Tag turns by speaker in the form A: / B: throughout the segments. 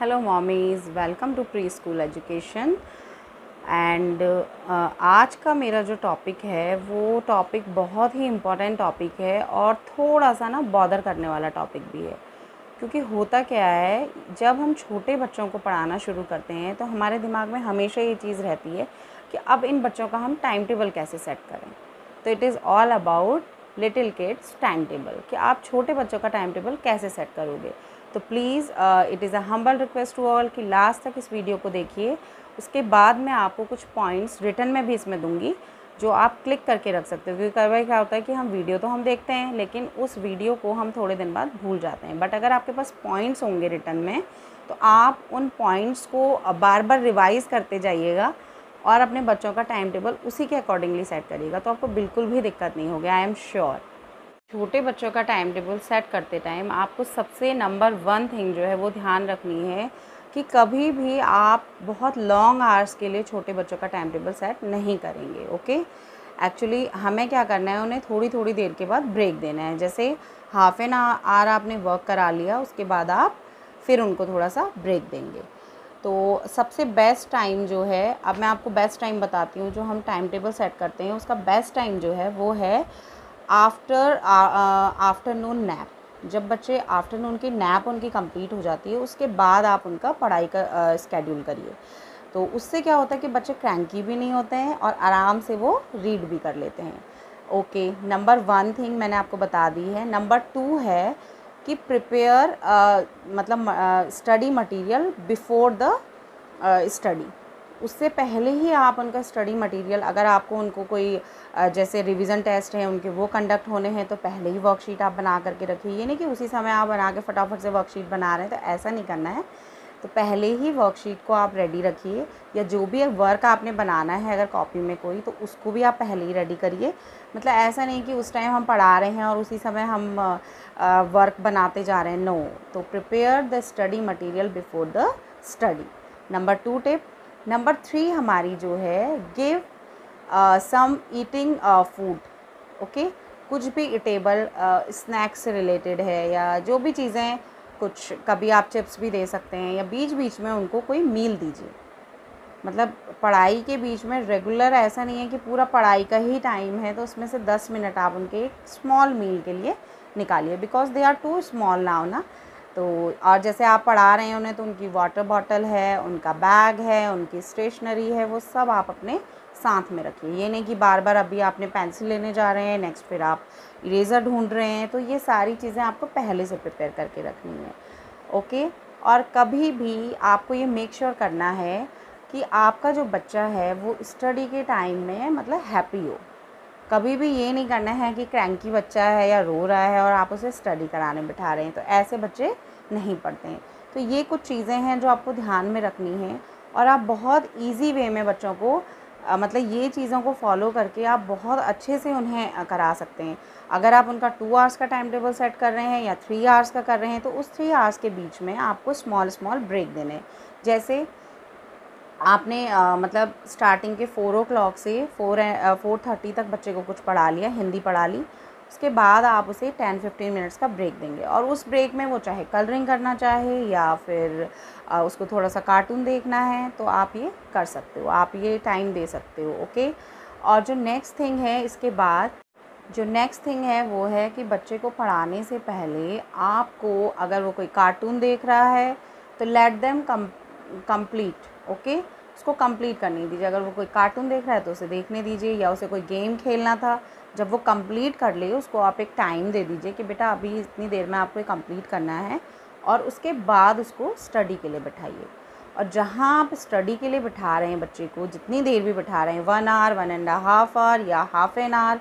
A: Hello mommies, welcome to preschool education. And आज का मेरा जो टॉपिक है वो टॉपिक बहुत ही इम्पॉर्टेंट टॉपिक है और थोड़ा सा ना बॉदर करने वाला टॉपिक भी है। क्योंकि होता क्या है, जब हम छोटे बच्चों को पढ़ाना शुरू करते हैं तो हमारे दिमाग में हमेशा ये चीज़ रहती है कि अब इन बच्चों का हम टाइम टेबल कैसे सेट करें। तो it is all about little kids time table, कि आप छोटे बच्चों का टाइम टेबल कैसे सेट करोगे। तो please it is a humble request to all कि लास्ट तक इस वीडियो को देखिए। उसके बाद मैं आपको कुछ पॉइंट्स रिटन में भी इसमें दूंगी जो आप क्लिक करके रख सकते हो। क्योंकि कई बार क्या होता है कि हम वीडियो तो हम देखते हैं लेकिन उस वीडियो को हम थोड़े दिन बाद भूल जाते हैं। बट अगर आपके पास पॉइंट्स होंगे रिटन में तो आप उन पॉइंट्स को बार बार रिवाइज़ करते जाइएगा और अपने बच्चों का टाइम टेबल उसी के अकॉर्डिंगली सेट करिएगा, तो आपको बिल्कुल भी दिक्कत नहीं होगी, आई एम श्योर। छोटे बच्चों का टाइम टेबल सेट करते टाइम आपको सबसे नंबर 1 थिंग जो है वो ध्यान रखनी है कि कभी भी आप बहुत लॉन्ग आवर्स के लिए छोटे बच्चों का टाइम टेबल सेट नहीं करेंगे। ओके, एक्चुअली हमें क्या करना है, उन्हें थोड़ी थोड़ी देर के बाद ब्रेक देना है। जैसे हाफ एन आवर आपने वर्क करा लिया, उसके बाद आप फिर उनको थोड़ा सा ब्रेक देंगे। तो सबसे बेस्ट टाइम जो है, अब मैं आपको बेस्ट टाइम बताती हूँ, जो हम टाइम टेबल सेट करते हैं उसका बेस्ट टाइम जो है वो है आफ्टरनून नैप। जब बच्चे आफ्टरनून की नैप उनकी कंप्लीट हो जाती है उसके बाद आप उनका पढ़ाई का स्केड्यूल करिए। तो उससे क्या होता है कि बच्चे क्रैंकी भी नहीं होते हैं और आराम से वो रीड भी कर लेते हैं। ओके, नंबर 1 थिंग मैंने आपको बता दी है। नंबर 2 है कि प्रिपेयर मतलब study material before the study. उससे पहले ही आप उनका स्टडी मटेरियल, अगर आपको उनको कोई जैसे रिवीजन टेस्ट है उनके वो कंडक्ट होने हैं तो पहले ही वर्कशीट आप बना करके रखिए। ये नहीं कि उसी समय आप बना के फटाफट से वर्कशीट बना रहे हैं, तो ऐसा नहीं करना है। तो पहले ही वर्कशीट को आप रेडी रखिए, या जो भी वर्क आपने बनाना है अगर कॉपी में कोई, तो उसको भी आप पहले ही रेडी करिए। मतलब ऐसा नहीं कि उस टाइम हम पढ़ा रहे हैं और उसी समय हम वर्क बनाते जा रहे हैं, नो। तो prepare the study material before the study, number 2 tip. Number 3 हमारी जो है, give some eating food. Okay, कुछ भी ईटेबल स्नैक्स से रिलेटेड है या जो भी चीज़ें, कुछ कभी आप चिप्स भी दे सकते हैं या बीच बीच में उनको कोई मील दीजिए। मतलब पढ़ाई के बीच में रेगुलर ऐसा नहीं है कि पूरा पढ़ाई का ही टाइम है तो उसमें से 10 मिनट आप उनके एक स्मॉल मील के लिए निकालिए, because they are too small now ना। तो और जैसे आप पढ़ा रहे हैं उन्हें तो उनकी वाटर बॉटल है, उनका बैग है, उनकी स्टेशनरी है, वो सब आप अपने साथ में रखिए। ये नहीं कि बार बार अभी आपने पेंसिल लेने जा रहे हैं, नेक्स्ट फिर आप इरेज़र ढूंढ रहे हैं, तो ये सारी चीज़ें आपको पहले से प्रिपेयर करके रखनी है। ओके, और कभी भी आपको ये मेक श्योर करना है कि आपका जो बच्चा है वो स्टडी के टाइम में मतलब हैप्पी हो। कभी भी ये नहीं करना है कि क्रैंकी बच्चा है या रो रहा है और आप उसे स्टडी कराने बिठा रहे हैं, तो ऐसे बच्चे नहीं पढ़ते हैं। तो ये कुछ चीज़ें हैं जो आपको ध्यान में रखनी है और आप बहुत इजी वे में बच्चों को मतलब ये चीज़ों को फॉलो करके आप बहुत अच्छे से उन्हें करा सकते हैं। अगर आप उनका 2 आवर्स का टाइम टेबल सेट कर रहे हैं या 3 आवर्स का कर रहे हैं तो उस 3 आवर्स के बीच में आपको स्मॉल स्मॉल ब्रेक देने हैं। जैसे आपने मतलब स्टार्टिंग के 4 o'clock से 4:30 तक बच्चे को कुछ पढ़ा लिया, हिंदी पढ़ा ली, उसके बाद आप उसे 10-15 मिनट्स का ब्रेक देंगे और उस ब्रेक में वो चाहे कलरिंग करना चाहे या फिर उसको थोड़ा सा कार्टून देखना है तो आप ये कर सकते हो, आप ये टाइम दे सकते हो। ओके, और जो नेक्स्ट थिंग है इसके बाद, जो नेक्स्ट थिंग है वो है कि बच्चे को पढ़ाने से पहले आपको, अगर वो कोई कार्टून देख रहा है तो लेट देम कंप्लीट। ओके, उसको कंप्लीट करने दीजिए। अगर वो कोई कार्टून देख रहा है तो उसे देखने दीजिए, या उसे कोई गेम खेलना था, जब वो कंप्लीट कर ले उसको आप एक टाइम दे दीजिए कि बेटा अभी इतनी देर में आपको कंप्लीट करना है, और उसके बाद उसको स्टडी के लिए बिठाइए। और जहाँ आप स्टडी के लिए बिठा रहे हैं बच्चे को, जितनी देर भी बिठा रहे हैं, 1 आवर, 1.5 आवर या हाफ एन आवर,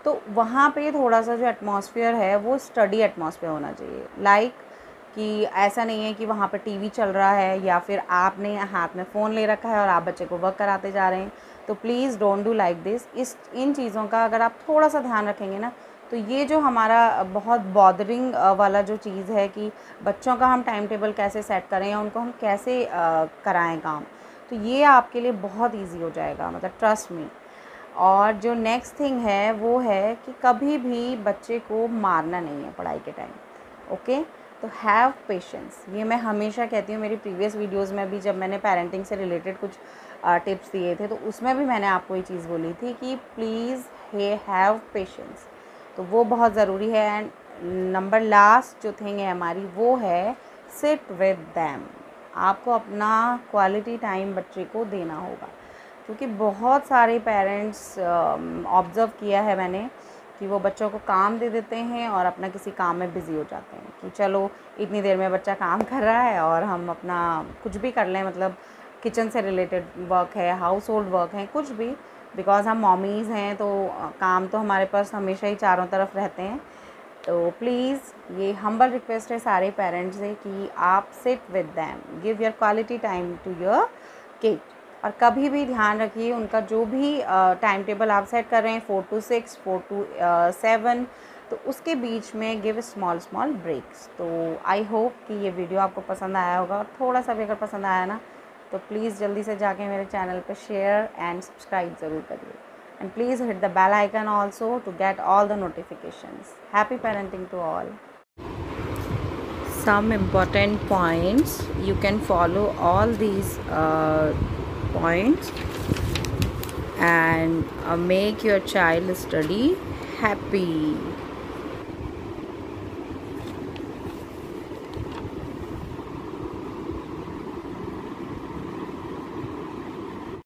A: तो वहाँ पे थोड़ा सा जो एटमॉस्फेयर है वो स्टडी एटमॉस्फेयर होना चाहिए। लाइक कि ऐसा नहीं है कि वहाँ पर टीवी चल रहा है या फिर आपने हाथ में फ़ोन ले रखा है और आप बच्चे को वर्क कराते जा रहे हैं। तो please don't do like this. इन चीज़ों का अगर आप थोड़ा सा ध्यान रखेंगे ना, तो ये जो हमारा बहुत बॉदरिंग वाला जो चीज़ है कि बच्चों का हम टाइम टेबल कैसे सेट करें या उनको हम कैसे कराएं काम, तो ये आपके लिए बहुत ईजी हो जाएगा, मतलब ट्रस्ट मी। और जो नेक्स्ट थिंग है वो है कि कभी भी बच्चे को मारना नहीं है पढ़ाई के टाइम। ओके, तो हैव पेशेंस, ये मैं हमेशा कहती हूँ। मेरी प्रीवियस वीडियोस में भी जब मैंने पेरेंटिंग से रिलेटेड कुछ टिप्स दिए थे तो उसमें भी मैंने आपको ये चीज़ बोली थी कि प्लीज़ हैव पेशेंस, तो वो बहुत ज़रूरी है। एंड नंबर लास्ट जो थिंग है हमारी वो है सिट विद दैम। आपको अपना क्वालिटी टाइम बच्चे को देना होगा, क्योंकि बहुत सारे पेरेंट्स ऑब्ज़र्व किया है मैंने कि वो बच्चों को काम दे देते हैं और अपना किसी काम में बिज़ी हो जाते हैं कि चलो इतनी देर में बच्चा काम कर रहा है और हम अपना कुछ भी कर लें, मतलब किचन से रिलेटेड वर्क है, हाउस होल्ड वर्क है, कुछ भी, बिकॉज़ हम मॉमीज़ हैं तो काम तो हमारे पास हमेशा ही चारों तरफ रहते हैं। तो प्लीज़ ये हम्बल रिक्वेस्ट है सारे पेरेंट्स से कि आप sit with them, give your quality time to your kid. और कभी भी ध्यान रखिए उनका जो भी टाइम टेबल आप सेट कर रहे हैं 4 to 6, 4 to 7, तो उसके बीच में गिव स्मॉल ब्रेक्स। तो आई होप कि ये वीडियो आपको पसंद आया होगा, और थोड़ा सा भी अगर पसंद आया ना तो प्लीज़ जल्दी से जाके मेरे चैनल पे शेयर एंड सब्सक्राइब ज़रूर करिए। And please hit the bell icon also to get all the notifications. Happy parenting to all. Some important points, you can follow all these points and make your child study happy.